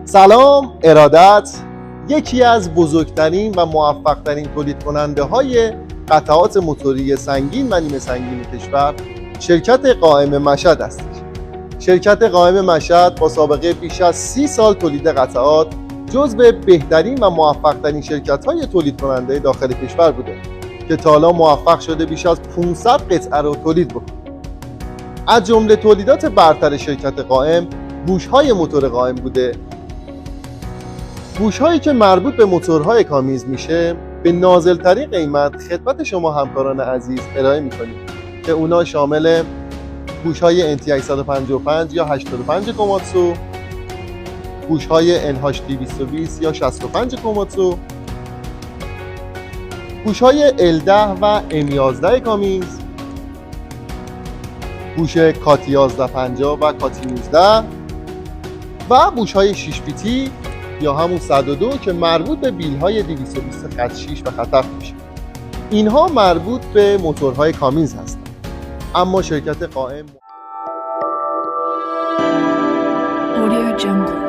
سلام، ارادت. یکی از بزرگترین و موفقترین تولید کننده های قطعات موتوری سنگین و نیمه سنگین کشور شرکت قائم مشهد است. شرکت قائم مشهد با سابقه بیش از 30 سال تولید قطعات جزو بهترین و موفقترین شرکت های تولید کننده داخل کشور بوده که تا حالا موفق شده بیش از 500 قطعه رو تولید بکنه. از جمله تولیدات برتر شرکت قائم بوش‌های موتور قائم بوده. بوش‌هایی که مربوط به موتورهای کامیز میشه به نازل‌ترین قیمت خدمت شما همکاران عزیز ارائه می‌کنیم که اونا شامل بوش‌های NT 855 یا 85 کوماتسو، بوش‌های NH 220 یا 65 کوماتسو، بوش‌های L10 و M11 کامیز، بوش کاتی 1150 و کاتی 19 و بوش‌های 6 بیتی یا همون 102 که مربوط به بیل‌های 220 خط 6 و خط 7 میشه. اینها مربوط به موتورهای کامیز هستند. اما شرکت قائم Audio Jungle.